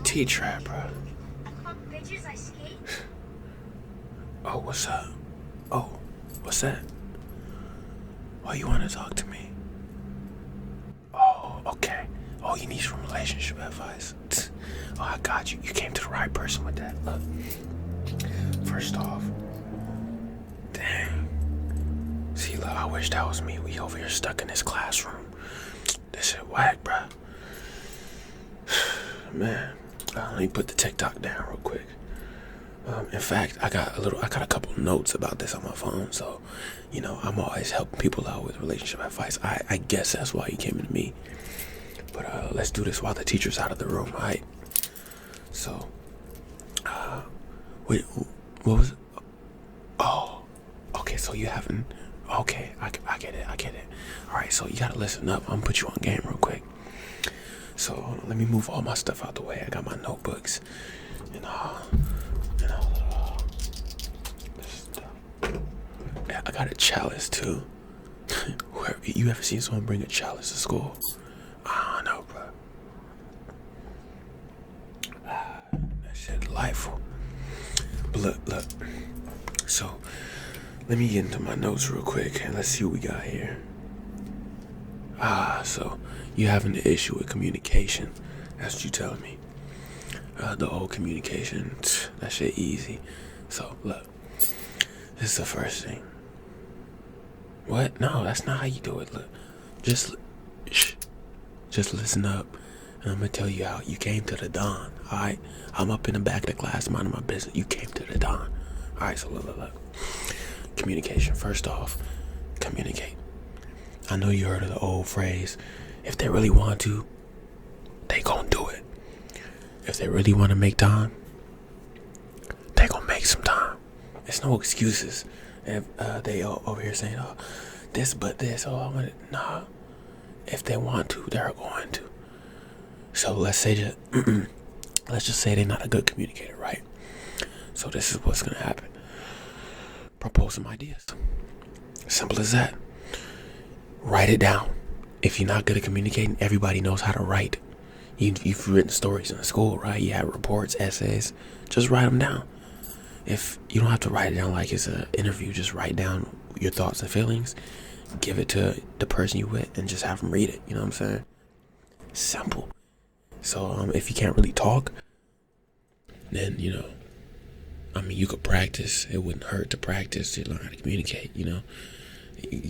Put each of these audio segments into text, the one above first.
teacher at, bro? I caught bitches, I skate. Oh, what's up? Oh, what's that? Why you want to talk to me? Oh, okay. Oh, you need some relationship advice. Oh, I got you. You came to the right person with that. Look, first off, dang. See, look, I wish that was me. We over here stuck in this classroom. This shit whack, bruh. Man, let me put the TikTok down real quick. In fact, I got a couple notes about this on my phone. So, I'm always helping people out with relationship advice. I guess that's why he came to me. But let's do this while the teacher's out of the room, all right? So, wait, what was it? Oh, okay. So you haven't. Okay, I get it. All right, so you gotta listen up. I'm gonna put you on game real quick. So hold on, let me move all my stuff out the way. I got my notebooks and this stuff. Yeah, I got a chalice too. Where you ever seen someone bring a chalice to school? I don't know, bro. That shit delightful. But look. So let me get into my notes real quick and let's see what we got here. So you having an issue with communication. That's what you telling me. The old communication, that shit easy. So look, this is the first thing. What? No, that's not how you do it. Look, just listen up. And I'm gonna tell you how you came to the dawn. All right, I'm up in the back of the class minding my business. You came to the dawn. All right, so look. Communication. First off, communicate. I know you heard of the old phrase, if they really want to, they gon' do it. If they really want to make time, they gon' make some time. It's no excuses. If they over here saying, oh, this but this, oh, I want it. Nah. If they want to, they're going to. So let's just say they're not a good communicator, right? So this is what's gonna happen. Propose some ideas. Simple as that. Write it down. If you're not good at communicating, everybody knows how to write. You've written stories in school, right? You have reports, essays. Just write them down. If you don't have to write it down like it's an interview, just write down your thoughts and feelings. Give it to the person you with and just have them read it. You know what I'm saying? Simple. So if you can't really talk, then, you could practice. It wouldn't hurt to practice to learn how to communicate, You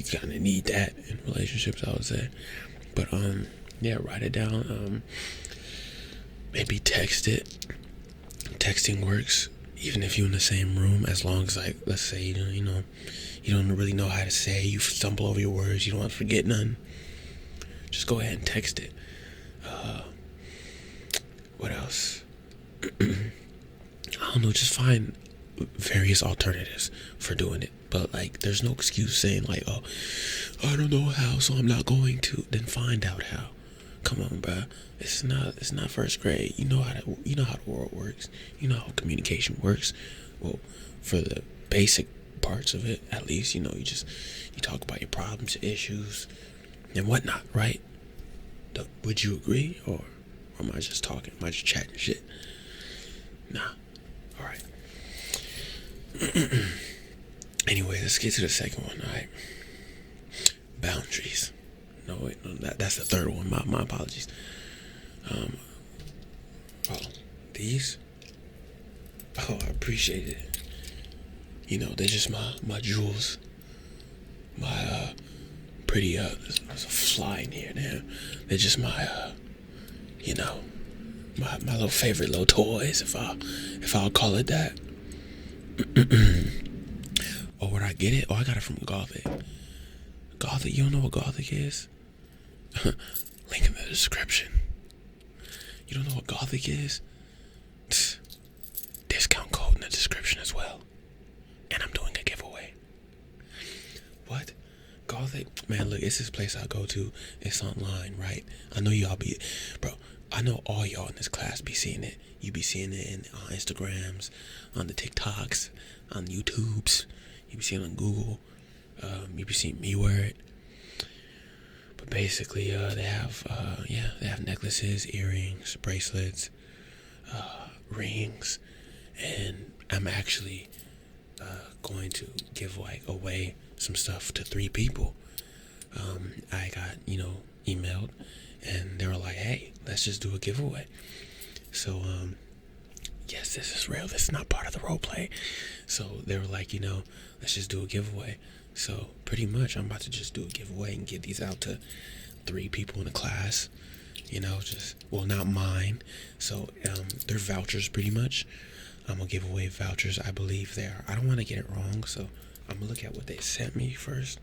kind of need that in relationships, I would say. But yeah, write it down. Maybe text it. Texting works, even if you're in the same room. As long as, like, let's say you don't really know how to say, you stumble over your words, you don't want to forget none. Just go ahead and text it. What else? I don't know. Just find various alternatives for doing it. But, like, there's no excuse saying, like, oh, I don't know how, so I'm not going to. Then find out how. Come on, bro. It's not first grade. You know how the world works. You know how communication works. Well, for the basic parts of it, at least, you talk about your problems, your issues, and whatnot, right? Would you agree, or am I just talking? Am I just chatting shit? Nah. All right. Anyway, let's get to the second one. All right. Boundaries. No, wait, no, that's the third one. My apologies. These. Oh, I appreciate it. They're just my jewels. My pretty there's a fly in here now. They're just my my little favorite little toys, if I'll call it that. Oh, where'd I get it? Oh, I got it from Gothic. Gothic, you don't know what Gothic is? Link in the description. You don't know what Gothic is? Discount code in the description as well. And I'm doing a giveaway. What? Gothic? Man, look, it's this place I go to. It's online, right? I know y'all bro, I know all y'all in this class be seeing it. You be seeing it on Instagrams, on the TikToks, on YouTubes. You be seeing it on Google. You be seeing me wear it. But basically, they have necklaces, earrings, bracelets, rings, and I'm actually going to give away some stuff to 3 people. I got emailed, and they were like, "Hey, let's just do a giveaway." So yes, this is real. This is not part of the role play. So they were like, let's just do a giveaway. So pretty much, I'm about to just do a giveaway and give these out to 3 people in the class. Not mine. So they're vouchers pretty much. I'm gonna give away vouchers. I believe they are. I don't want to get it wrong, so I'm gonna look at what they sent me first.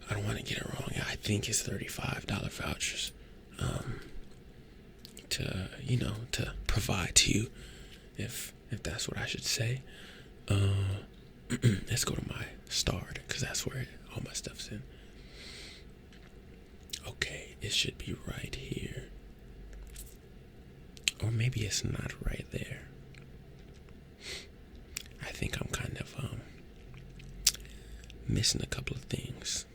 I don't want to get it wrong. I think it's $35 vouchers. To provide to you, if that's what I should say. Let's go to my start, because that's where all my stuff's in. Okay, it should be right here, or maybe it's not right there. I think I'm kind of missing a couple of things.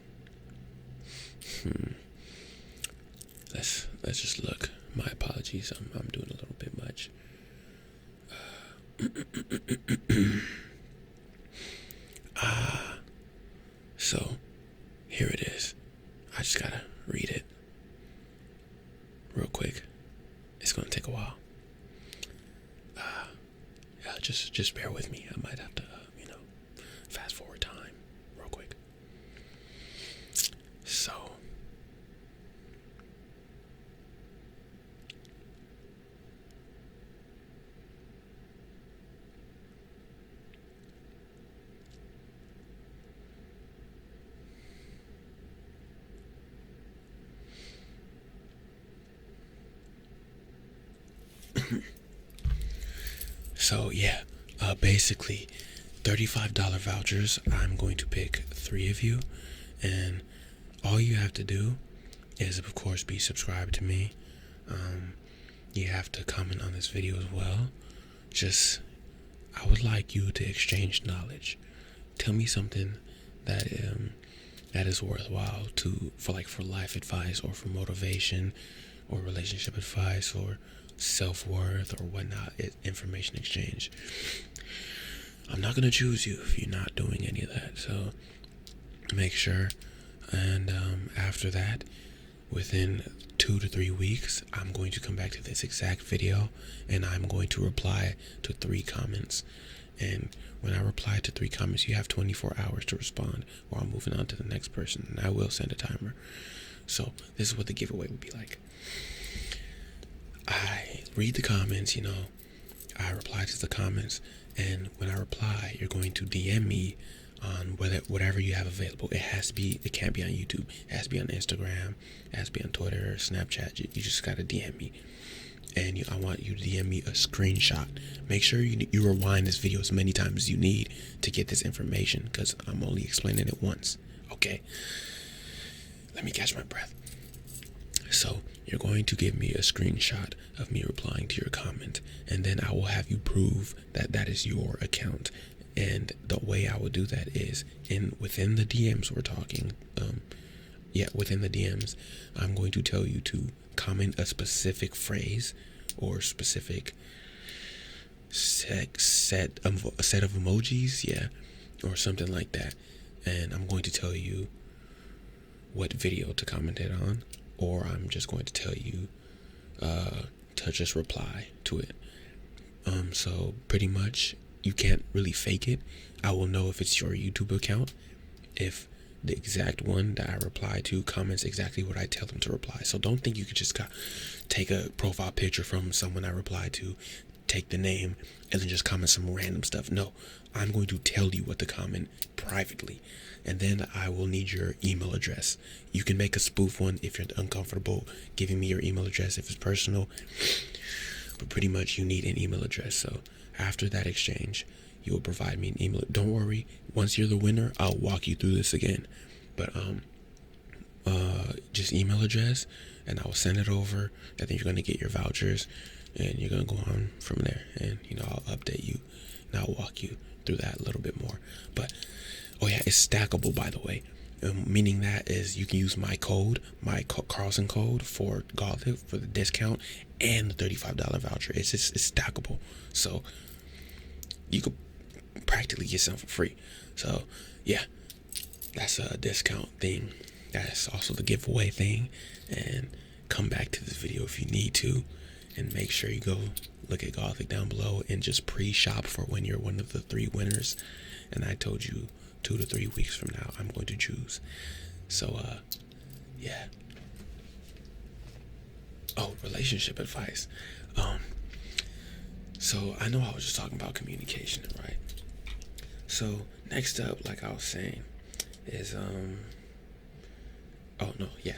Let's just look. My apologies. I'm doing a little bit much. So here it is. I just gotta read it real quick. It's gonna take a while. Just bear with me. I might have to, fast forward time real quick. So. So yeah, basically $35 vouchers. I'm going to pick 3 of you, and all you have to do is, of course, be subscribed to me. You have to comment on this video as well. I would like you to exchange knowledge. Tell me something that is worthwhile for life advice, or for motivation, or relationship advice, or self-worth, or whatnot. Information exchange. I'm not gonna choose you if you're not doing any of that, so make sure. And after that, within 2 to 3 weeks, I'm going to come back to this exact video, and I'm going to reply to 3 comments. And when I reply to 3 comments, you have 24 hours to respond, or I'm moving on to the next person, and I will send a timer. So this is what the giveaway would be like. I read the comments, I reply to the comments, and when I reply, you're going to DM me on whatever you have available. It can't be on YouTube. It has to be on Instagram. It has to be on Twitter or Snapchat. You just gotta DM me, and I want you to DM me a screenshot. Make sure you rewind this video as many times as you need to get this information, because I'm only explaining it once. Okay, let me catch my breath. So you're going to give me a screenshot of me replying to your comment, and then I will have you prove that is your account. And the way I would do that is within the DMs we're talking. Within the DMs, I'm going to tell you to comment a specific phrase or specific set of emojis, or something like that. And I'm going to tell you what video to comment it on, or I'm just going to tell you to just reply to it. So pretty much, you can't really fake it. I will know if it's your YouTube account if the exact one that I reply to comments exactly what I tell them to reply. So don't think you could just take a profile picture from someone I reply to, take the name, and then just comment some random stuff. No, I'm going to tell you what to comment privately, and then I will need your email address. You can make a spoof one if you're uncomfortable giving me your email address if it's personal, but pretty much you need an email address. So after that exchange, you will provide me an email. Don't worry, once you're the winner, I'll walk you through this again. But just email address, and I will send it over, and then you're going to get your vouchers, and you're going to go on from there. And I'll update you, and I'll walk you through that a little bit more. But oh yeah, it's stackable, by the way. Meaning that is you can use my Carlson code for Gothic for the discount and the $35 voucher. It's stackable, so you could practically get something for free. So yeah, that's a discount thing. That's also the giveaway thing. And come back to this video if you need to, and make sure you go look at Gothic down below and just pre-shop for when you're one of the 3 winners. And I told you 2 to 3 weeks from now I'm going to choose. So yeah. Oh, relationship advice. So I know I was just talking about communication, right? So next up, like I was saying, is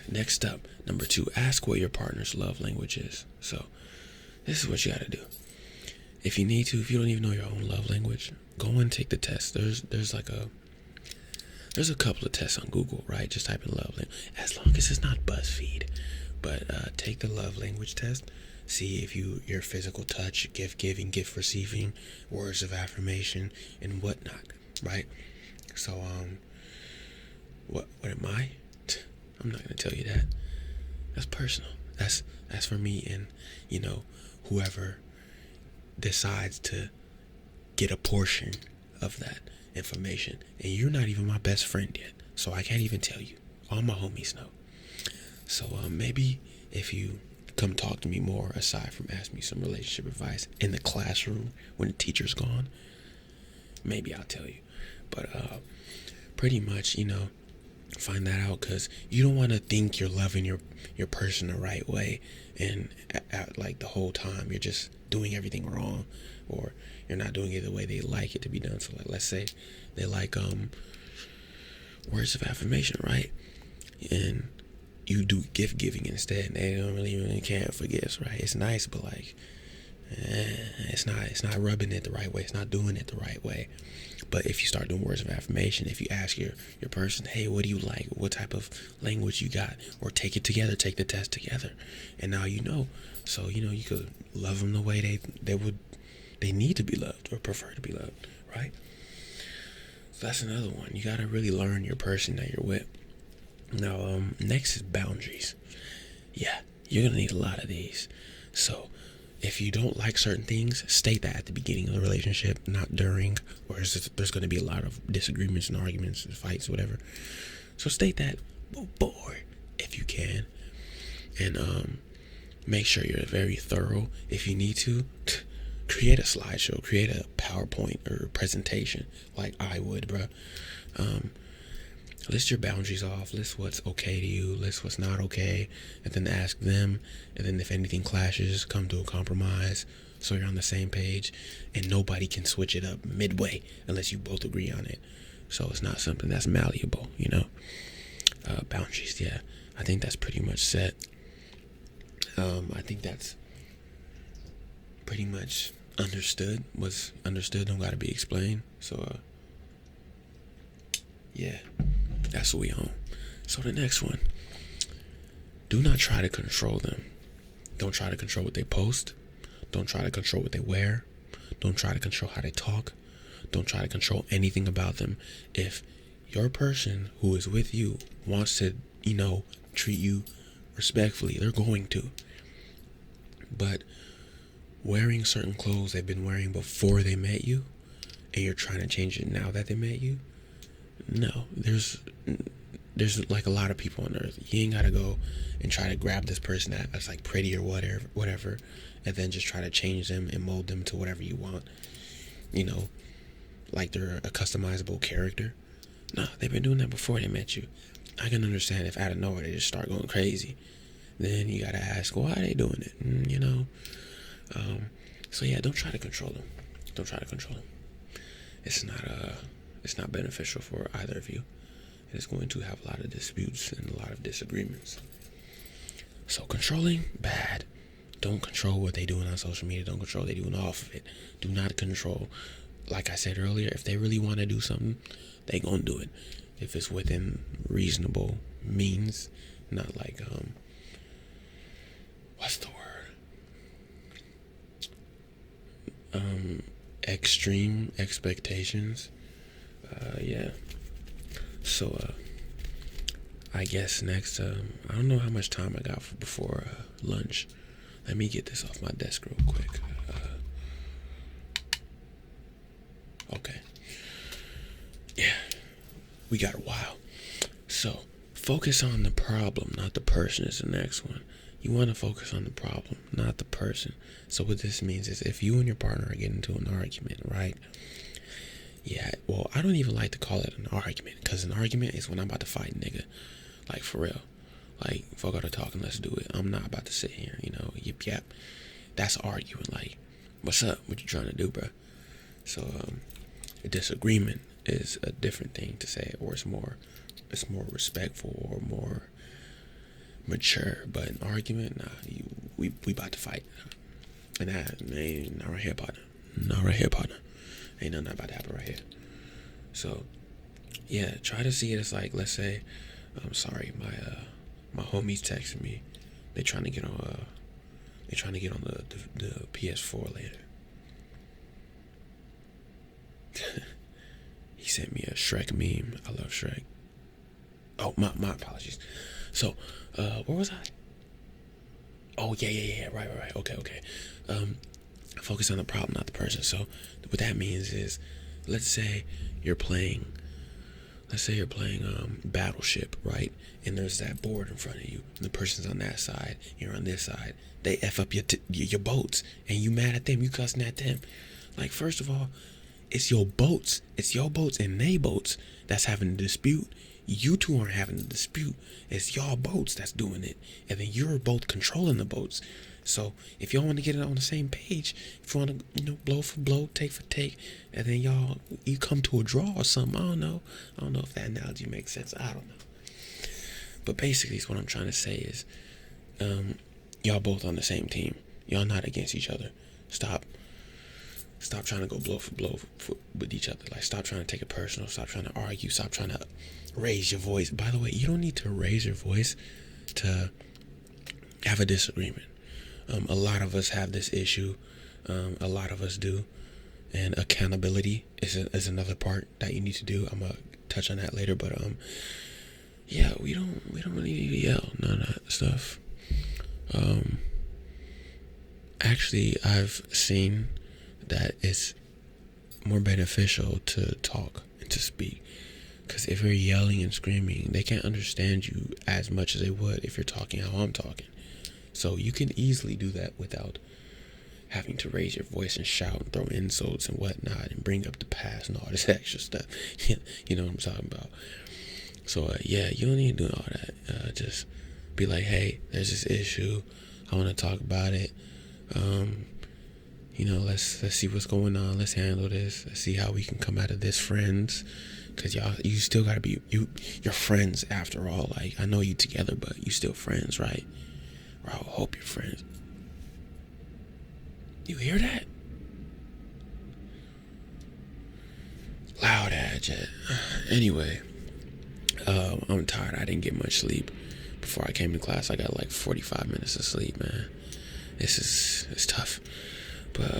next up, number 2, ask what your partner's love language is. So this is what you gotta do. If you need to, if you don't even know your own love language, go and take the test. There's a couple of tests on Google, right? Just type in love language, as long as it's not BuzzFeed. But take the love language test. See if your physical touch, gift giving, gift receiving, words of affirmation, and whatnot, right? So what am I? I'm not gonna tell you that. That's personal. That's for me and whoever decides to get a portion of that information. And you're not even my best friend yet, so I can't even tell you. All my homies know. So maybe if you come talk to me more, aside from asking me some relationship advice in the classroom when the teacher's gone, maybe I'll tell you. But pretty much, find that out, because you don't want to think you're loving your person the right way, and like the whole time you're just doing everything wrong, or you're not doing it the way they like it to be done. So like, let's say they like words of affirmation, right? And you do gift giving instead, and they don't really care for gifts, right? It's nice, but like it's not rubbing it the right way. It's not doing it the right way. But if you start doing words of affirmation, if you ask your person, hey, what do you like? What type of language you got? Or take it together, take the test together, and now you know. So you could love them the way they need to be loved or prefer to be loved, right? So that's another one. You gotta really learn your person that you're with. Now, next is boundaries. Yeah, you're gonna need a lot of these. So if you don't like certain things, state that at the beginning of the relationship, not during, or there's going to be a lot of disagreements and arguments and fights, whatever. So state that before, if you can, and make sure you're very thorough. If you need to, create a slideshow, create a PowerPoint or presentation, like I would, bro. List your boundaries off, list what's okay to you, list what's not okay, and then ask them, and then if anything clashes, come to a compromise so you're on the same page, and nobody can switch it up midway unless you both agree on it. So it's not something that's malleable, boundaries, yeah. I think that's pretty much set. I think that's pretty much understood. What's understood don't gotta be explained. So yeah, that's what we own. So the next one, do not try to control them. Don't try to control what they post. Don't try to control what they wear. Don't try to control how they talk. Don't try to control anything about them. If your person who is with you wants to, treat you respectfully, they're going to. But wearing certain clothes they've been wearing before they met you, and you're trying to change it now that they met you, no, there's like a lot of people on earth. You ain't gotta go and try to grab this person that's like pretty or whatever, and then just try to change them and mold them to whatever you want. Like they're a customizable character. No, they've been doing that before they met you. I can understand if out of nowhere they just start going crazy. Then you gotta ask, why are they doing it? So yeah, don't try to control them. Don't try to control them. It's not beneficial for either of you. It's going to have a lot of disputes and a lot of disagreements. So controlling, bad. Don't control what they're doing on social media. Don't control what they're doing off of it. Do not control. Like I said earlier, if they really want to do something, they gonna do it. If it's within reasonable means, not like what's the word? Extreme expectations. Yeah. So I guess next, I don't know how much time I got before lunch. Let me get this off my desk real quick. Okay. Yeah, we got a while. So, focus on the problem, not the person is the next one. You want to focus on the problem, not the person. So what this means is if you and your partner are getting into an argument, right? Yeah, well, I don't even like to call it an argument, because an argument is when I'm about to fight, nigga. Like, for real. Like, fuck all the talking, let's do it. I'm not about to sit here, yip yap. That's arguing, like, what's up? What you trying to do, bro? So, a disagreement is a different thing to say, or it's more respectful or more mature. But an argument, nah, we about to fight. And that ain't not right here, partner. Not right here, partner. Ain't nothing about to happen right here. So, yeah, try to see it as like, let's say, I'm sorry, my homies texting me. They trying to get on the PS4 later. He sent me a Shrek meme. I love Shrek. Oh, my apologies. So, where was I? Oh, yeah. Right. Okay. Focus on the problem, not the person. So, what that means is, let's say you're playing Battleship, right? And there's that board in front of you, and the person's on that side, you're on this side. They F up your boats, and you mad at them, you cussing at them. Like, first of all, it's your boats and they boats that's having a dispute. You two aren't having a dispute. It's y'all boats that's doing it, and then you're both controlling the boats. So if y'all want to get it on the same page, if you want to, blow for blow, take for take, and then you come to a draw or something. I don't know if that analogy makes sense. I don't know. But basically, what I'm trying to say is, y'all both on the same team. Y'all not against each other. Stop trying to go blow for blow with each other. Like, stop trying to take it personal. Stop trying to argue. Stop trying to raise your voice. By the way, you don't need to raise your voice to have a disagreement. A lot of us have this issue. A lot of us do. And accountability is another part that you need to do. I'm gonna touch on that later. But yeah, we don't really need to yell. None of that stuff. Actually, I've seen that it's more beneficial to talk and to speak, because if you're yelling and screaming, they can't understand you as much as they would if you're talking how I'm talking. So you can easily do that without having to raise your voice and shout and throw insults and whatnot and bring up the past and all this extra stuff. You know what I'm talking about. So yeah, you don't need to do all that. Just be like, hey, there's this issue, I want to talk about it. Let's see what's going on. Let's handle this. Let's see how we can come out of this friends. Cause you still gotta be you're friends after all. Like, I know you together, but you still friends, right? Or I hope you're friends. You hear that? Loud ad jet. Anyway, I'm tired. I didn't get much sleep before I came to class. I got like 45 minutes of sleep, man. It's tough. But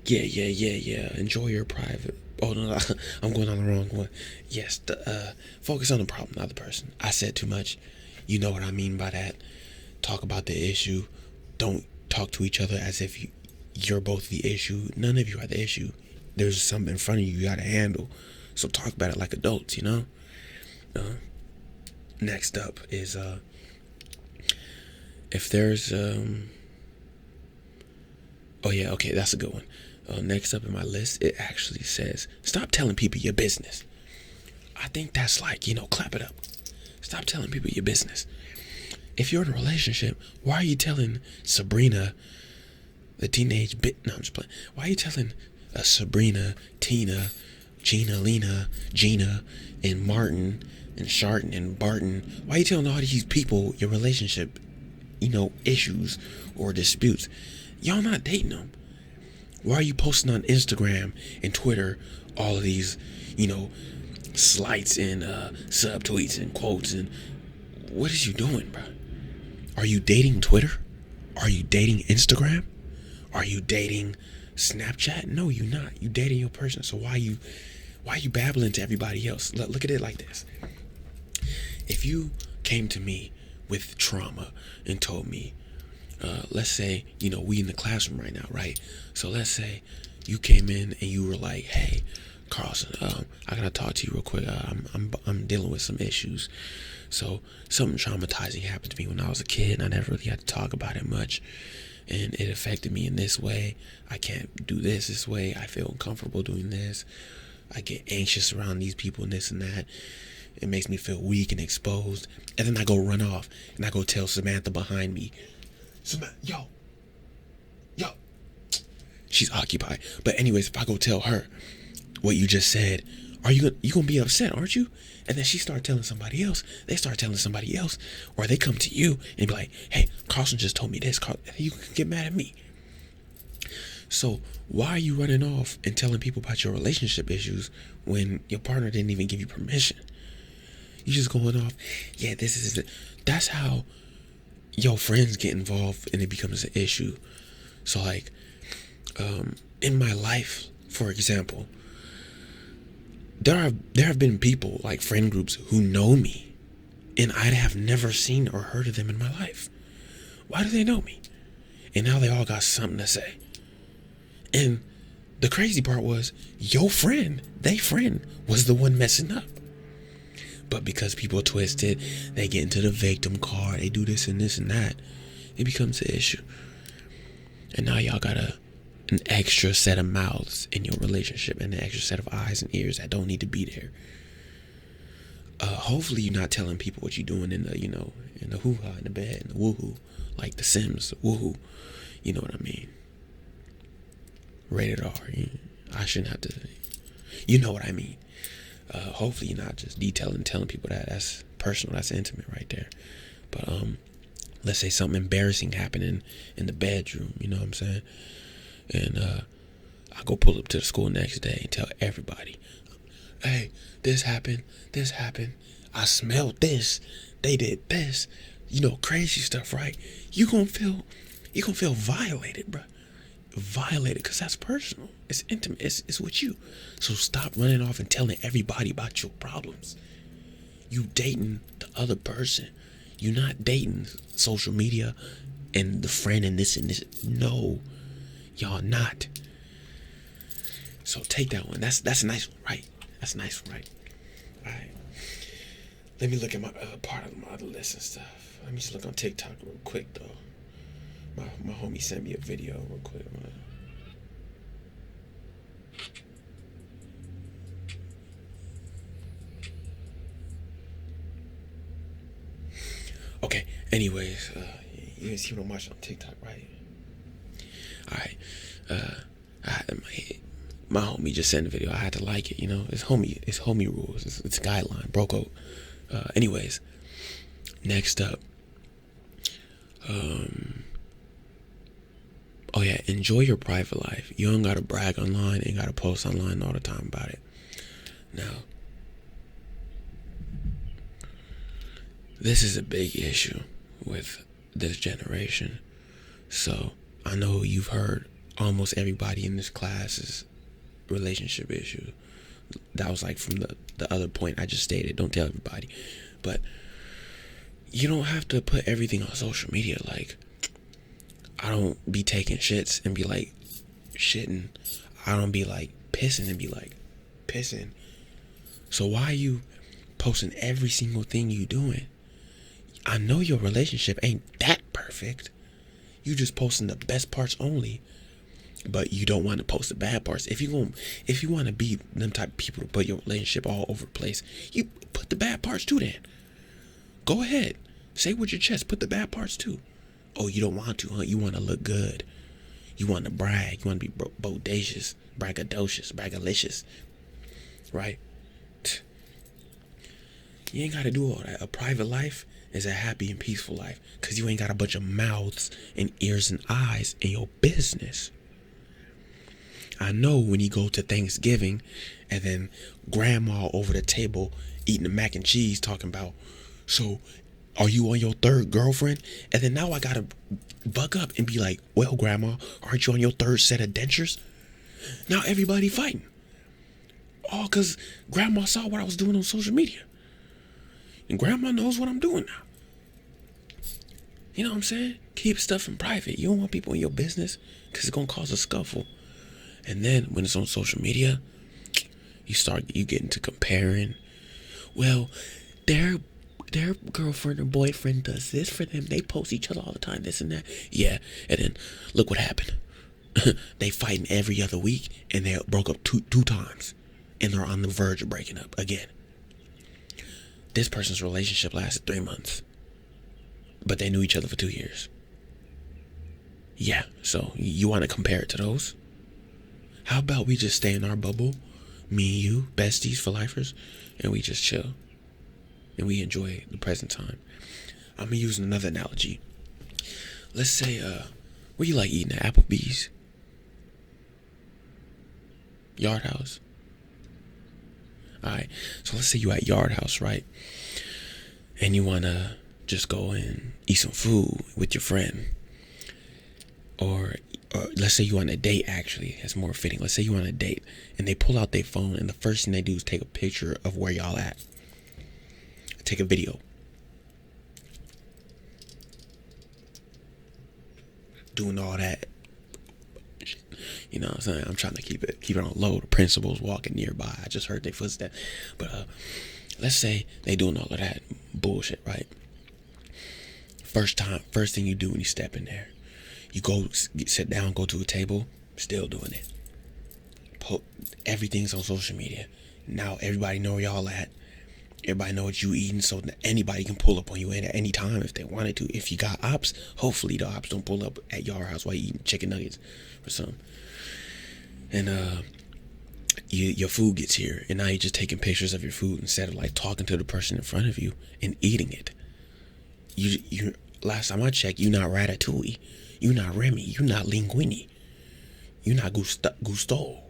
yeah. Enjoy your private. Oh no, I'm going on the wrong one. Yes, focus on the problem, not the person. I said too much. You know what I mean by that. Talk about the issue. Don't talk to each other as if you're both the issue. None of you are the issue. There's something in front of you gotta handle. So talk about it like adults, Next up is if there's oh yeah, okay, that's a good one. Next up in my list, it actually says, stop telling people your business. I think that's like, clap it up. Stop telling people your business. If you're in a relationship, why are you telling Sabrina, the teenage no, I'm just playing. Why are you telling Sabrina, Tina, Gina, Lena, Gina, and Martin, and Sharton, and Barton? Why are you telling all these people your relationship, issues or disputes? Y'all not dating them. Why are you posting on Instagram and Twitter all of these, slights and subtweets and quotes? And what is you doing, bro? Are you dating Twitter? Are you dating Instagram? Are you dating Snapchat? No, you're not. You dating your person. So why are you babbling to everybody else? Look at it like this. if you came to me with trauma and told me, let's say, we in the classroom right now, right? So let's say you came in and you were like, hey, Carlson, I gotta talk to you real quick. I'm dealing with some issues. So something traumatizing happened to me when I was a kid, and I never really had to talk about it much. And it affected me in this way. I can't do this way. I feel uncomfortable doing this. I get anxious around these people and this and that. It makes me feel weak and exposed. And then I go run off and I go tell Samantha behind me, yo, she's occupied. But anyways, if I go tell her what you just said, you gonna be upset, aren't you? And then she start telling somebody else. They start telling somebody else, or they come to you and be like, hey, Carlson just told me this. You can get mad at me. So why are you running off and telling people about your relationship issues when your partner didn't even give you permission? You just going off, yeah, this is it. That's how your friends get involved and it becomes an issue. So like, in my life, for example, there have been people, like friend groups, who know me and I have never seen or heard of them in my life. Why do they know me? And now they all got something to say. And the crazy part was, your friend, they friend, was the one messing up. But because people are twisted, they get into the victim card, they do this and this and that, it becomes an issue. And now y'all got an extra set of mouths in your relationship and an extra set of eyes and ears that don't need to be there. Hopefully you're not telling people what you're doing in the, in the hoo-ha, in the bed, in the woohoo, like the Sims, woohoo. You know what I mean? Rated R. I shouldn't have to, you know what I mean? Hopefully you're not just telling people that. That's personal, that's intimate right there. But let's say something embarrassing happened in the bedroom, you know what I'm saying? And I go pull up to the school next day and tell everybody, hey, this happened, I smelled this, they did this, crazy stuff, right? You gonna feel violated, bro. Violated, because that's personal, it's intimate, it's with you. So stop running off and telling everybody about your problems. You dating the other person. You're not dating social media and the friend and this and this. No, y'all not. So take that one. That's a nice one, right? That's a nice one, right? All right. Let me look at my part of my other list and stuff. Let me just look on TikTok real quick though. My homie sent me a video real quick. Okay, anyways, you didn't see what I'm watching on TikTok, right? Alright, my homie just sent a video. I had to like it, It's homie rules. It's guideline, bro code. Anyways, next up, oh yeah, enjoy your private life. You don't gotta brag online, ain't gotta post online all the time about it. Now, this is a big issue with this generation. So I know you've heard almost everybody in this class's relationship issue. That was like from the other point I just stated. Don't tell everybody. But you don't have to put everything on social media. Like, I don't be taking shits and be like shitting. I don't be like pissing and be like pissing. So why are you posting every single thing you doing? I know your relationship ain't that perfect. You just posting the best parts only, but you don't want to post the bad parts. If you want to be them type of people to put your relationship all over the place, you put the bad parts too. Then go ahead, say with your chest, put the bad parts too. Oh, you don't want to, huh? You want to look good. You want to brag. You want to be bodacious, braggadocious, right? You ain't got to do all that. A private life is a happy and peaceful life, because you ain't got a bunch of mouths and ears and eyes in your business. I know when you go to Thanksgiving and then grandma over the table eating the mac and cheese talking about, so are you on your third girlfriend? And then now I gotta buck up and be like, well, grandma, aren't you on your third set of dentures? Now everybody fighting. All because grandma saw what I was doing on social media. And grandma knows what I'm doing now. You know what I'm saying? Keep stuff in private. You don't want people in your business because it's going to cause a scuffle. And then when it's on social media, you get into comparing. Well, their girlfriend or boyfriend does this for them. They post each other all the time, this and that. Yeah, and then look what happened. They fighting every other week, and they broke up two times, and they're on the verge of breaking up again. This person's relationship lasted 3 months, but they knew each other for 2 years. Yeah, so you want to compare it to those? How about we just stay in our bubble, me and you, besties for lifers, and we just chill, and we enjoy the present time. I'm gonna use another analogy. Let's say, where you like eating at? Applebee's? Yard House? Alright, so let's say you at Yard House, right? And you wanna just go and eat some food with your friend. Or let's say you on a date, actually. That's more fitting. Let's say you on a date and they pull out their phone and the first thing they do is take a picture of where y'all at. Take a video. Doing all that. You know what I'm saying? I'm trying to keep it on low. The principal's walking nearby. I just heard their footsteps. But let's say they doing all of that bullshit, right? First thing you do when you step in there, you go sit down, go to a table, still doing it. Everything's on social media. Now everybody know where y'all at. Everybody know what you eating, so anybody can pull up on you at any time if they wanted to. If you got ops, hopefully the ops don't pull up at your house while you eating chicken nuggets or something. And your food gets here, and now you're just taking pictures of your food instead of like talking to the person in front of you and eating it. You last time I checked, you not Ratatouille, you not Remy, you not Linguini, you not Gusto.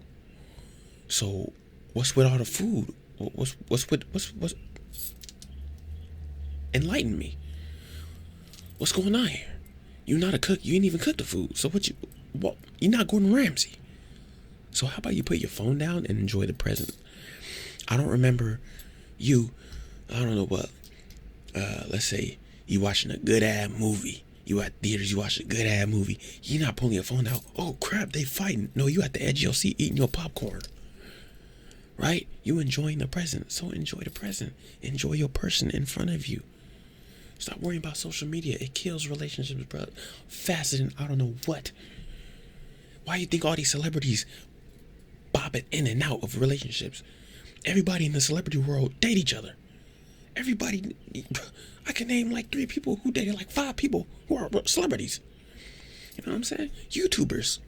So what's with all the food? What's enlighten me. What's going on here? You're not a cook. You ain't even cook the food. So you're not Gordon Ramsay. So how about you put your phone down and enjoy the present? I don't remember you. I don't know what. Let's say you watching a good ass movie. You at theaters. You watch a good ass movie. You're not pulling your phone out. Oh crap, they fighting. No, you at the edge of your seat eating your popcorn. Right? You enjoying the present. So enjoy the present. Enjoy your person in front of you. Stop worrying about social media. It kills relationships, bro. Faster than I don't know what. Why you think all these celebrities bobbing in and out of relationships? Everybody in the celebrity world date each other. Everybody, I can name like 3 people who dated like 5 people who are celebrities. You know what I'm saying? YouTubers.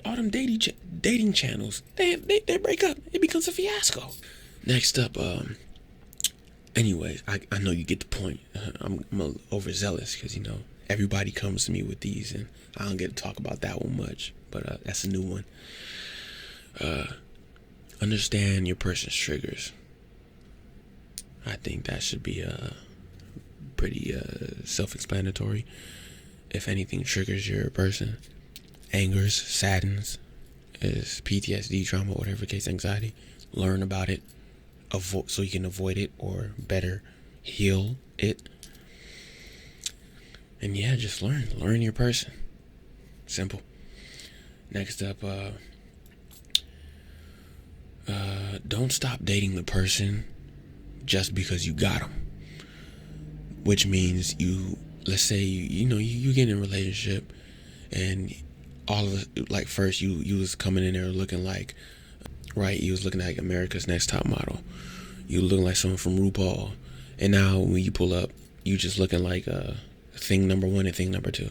All them dating channels, they break up. It becomes a fiasco. Next up, anyways, I know you get the point. I'm a little overzealous because, you know, everybody comes to me with these and I don't get to talk about that one much, but that's a new one. Understand your person's triggers. I think that should be pretty self-explanatory. If anything triggers your person, angers, saddens, is PTSD, trauma, whatever case, anxiety, learn about it, so you can avoid it or better heal it. And yeah, just learn your person. Simple. Next up, don't stop dating the person just because you got them. Which means let's say you get in a relationship and all of it, like first you was coming in there looking like, right, you was looking like America's Next Top Model. You looking like someone from RuPaul. And now when you pull up, you just looking like thing number 1 and thing number 2.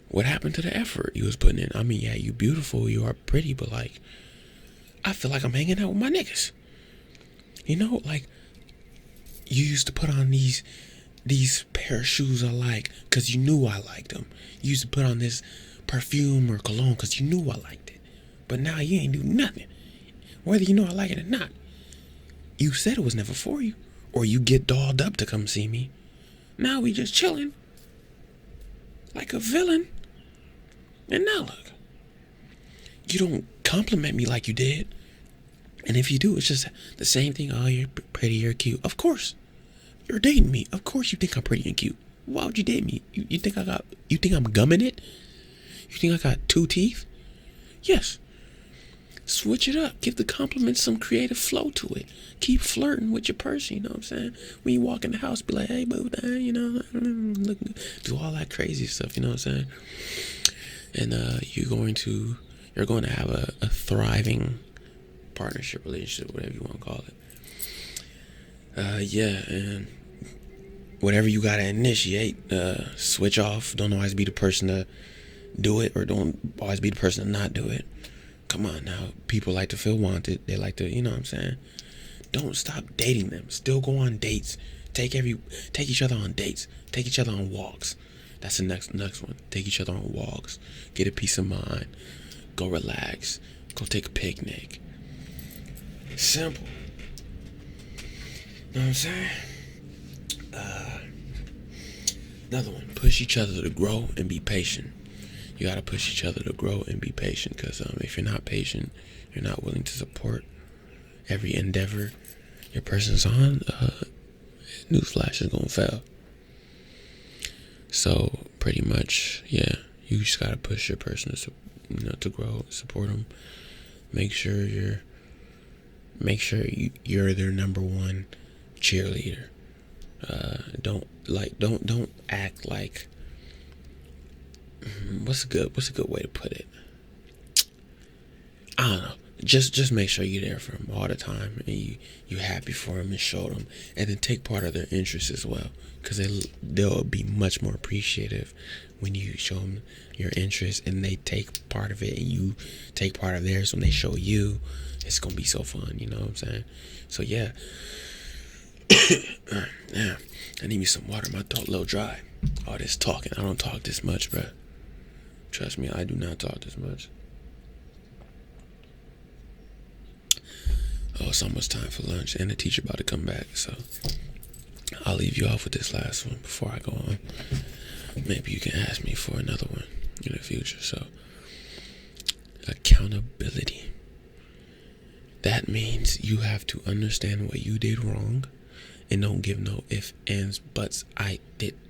What happened to the effort you was putting in? I mean, yeah, you beautiful, you are pretty, but like, I feel like I'm hanging out with my niggas. You know, like, you used to put on these pair of shoes I like because you knew I liked them. You used to put on this perfume or cologne because you knew I liked it. But now you ain't do nothing. Whether you know I like it or not. You said it was never for you. Or you get dolled up to come see me. Now we just chilling. Like a villain. And now look. You don't compliment me like you did. And if you do, it's just the same thing. Oh, you're pretty, you're cute. Of course, you're dating me. Of course, you think I'm pretty and cute. Why would you date me? You think I'm gumming it? You think I got 2 teeth? Yes. Switch it up. Give the compliments some creative flow to it. Keep flirting with your person, you know what I'm saying? When you walk in the house, be like, hey, boo, you know, look, do all that crazy stuff, you know what I'm saying? And you're going to have a thriving partnership, relationship, whatever you want to call it. Yeah, and whatever you got to initiate, switch off. Don't always be the person to do it, or don't always be the person to not do it. Come on now. People like to feel wanted. They like to, you know what I'm saying? Don't stop dating them. Still go on dates. Take each other on dates. Take each other on walks. That's the next one. Take each other on walks. Get a peace of mind. Go relax. Go take a picnic. Simple. Know what I'm saying? Another one. Push each other to grow and be patient. You gotta push each other to grow and be patient, because if you're not patient, you're not willing to support every endeavor your person's on, newsflash, is gonna fail. So pretty much, yeah, you just gotta push your person to grow, support them. Make sure you're their number one cheerleader. Don't act like. What's a good way to put it? I don't know. Just make sure you're there for them all the time, and you happy for them, and show them, and then take part of their interests as well, because they'll be much more appreciative when you show them your interest, and they take part of it, and you take part of theirs when they show you. It's gonna be so fun, you know what I'm saying? So yeah. Yeah, I need me some water. My throat a little dry. All this talking. I don't talk this much, bro. Trust me, I do not talk this much. Oh, it's almost time for lunch, and the teacher about to come back, so I'll leave you off with this last one before I go on. Maybe you can ask me for another one in the future. So, accountability. That means you have to understand what you did wrong, and don't give no ifs, ands, buts.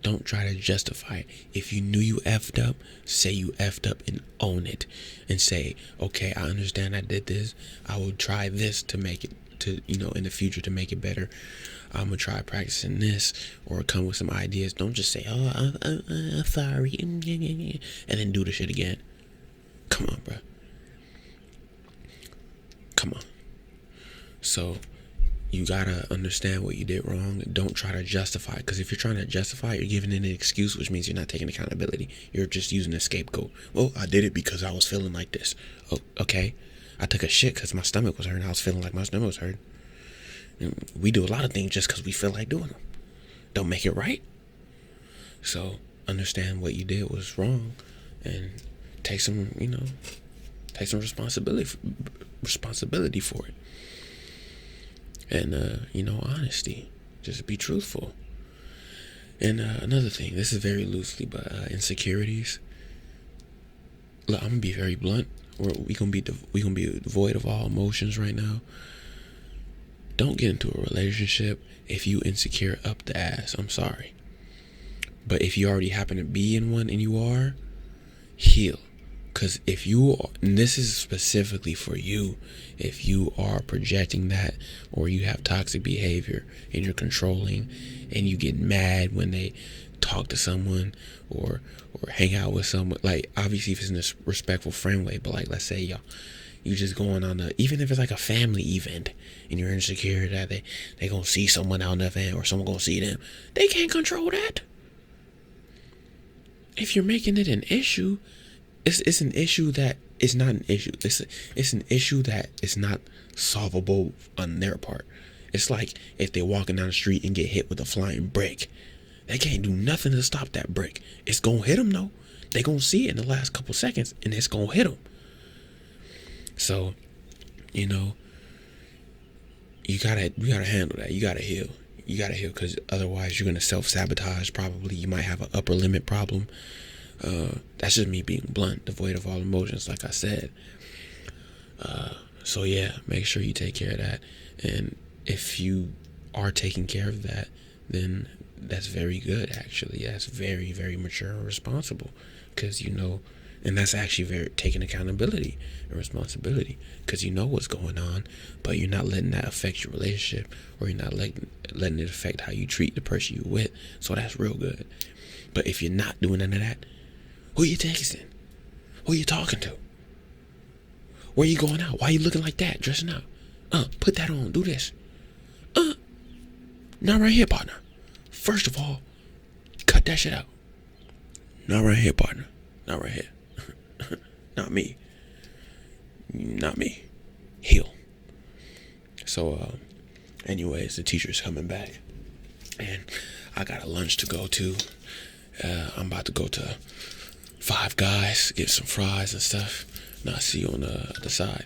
Don't try to justify it. If you knew you effed up, say you effed up and own it. And say, okay, I understand I did this. I will try this to make it, in the future, to make it better. I'm going to try practicing this, or come with some ideas. Don't just say, oh, I'm sorry, and then do the shit again. Come on, bro. Come on. So, you gotta understand what you did wrong. Don't try to justify it, because if you're trying to justify it, you're giving it an excuse, which means you're not taking accountability. You're just using a scapegoat. Well, I did it because I was feeling like this. Oh, okay. I took a shit because my stomach was hurting. I was feeling like my stomach was hurting. And we do a lot of things just because we feel like doing them. Don't make it right. So understand what you did was wrong, and take some responsibility for it. And, honesty. Just be truthful. And another thing, this is very loosely, but insecurities. Look, I'm gonna be very blunt. We gonna be devoid of all emotions right now. Don't get into a relationship if you insecure up the ass. I'm sorry, but if you already happen to be in one and you are, heal. Because if you are, and this is specifically for you, if you are projecting that, or you have toxic behavior and you're controlling, and you get mad when they talk to someone or hang out with someone, like, obviously if it's in a respectful friend way, but like, let's say you just going on even if it's like a family event, and you're insecure that they gonna see someone out in the event, or someone gonna see them, they can't control that. If you're making it an issue, it's an issue that is not an issue. It's an issue that is not solvable on their part. It's like if they're walking down the street and get hit with a flying brick. They can't do nothing to stop that brick. It's gonna hit them though. They gonna see it in the last couple seconds, and it's gonna hit them. So, you gotta handle that. You gotta heal. Because otherwise you're gonna self-sabotage. Probably you might have an upper limit problem. That's just me being blunt, devoid of all emotions, like I said. So yeah, make sure you take care of that. And if you are taking care of that, then that's very good. Actually, that's very, very mature and responsible, because you know, and that's actually very taking accountability and responsibility, because you know what's going on, but you're not letting that affect your relationship, or you're not letting it affect how you treat the person you're with. So that's real good. But if you're not doing none of that, who you texting? Who you talking to? Where you going out? Why you looking like that? Dressing up? Put that on. Do this. Not right here, partner. First of all, cut that shit out. Not right here, partner. Not right here. Not me. Not me. Heal. So, anyways, the teacher's coming back, and I got a lunch to go to. I'm about to go to Five Guys, get some fries and stuff. And I'll see you on the other side.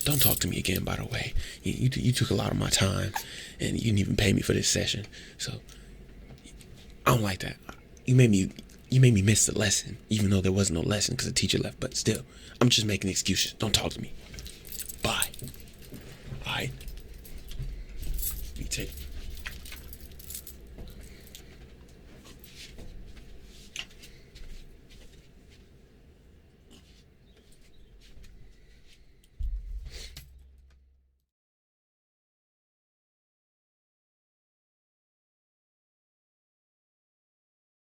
Don't talk to me again, by the way. You took a lot of my time, and you didn't even pay me for this session. So I don't like that. You made me miss the lesson, even though there wasn't no lesson because the teacher left. But still, I'm just making excuses. Don't talk to me. Bye. All right. You take.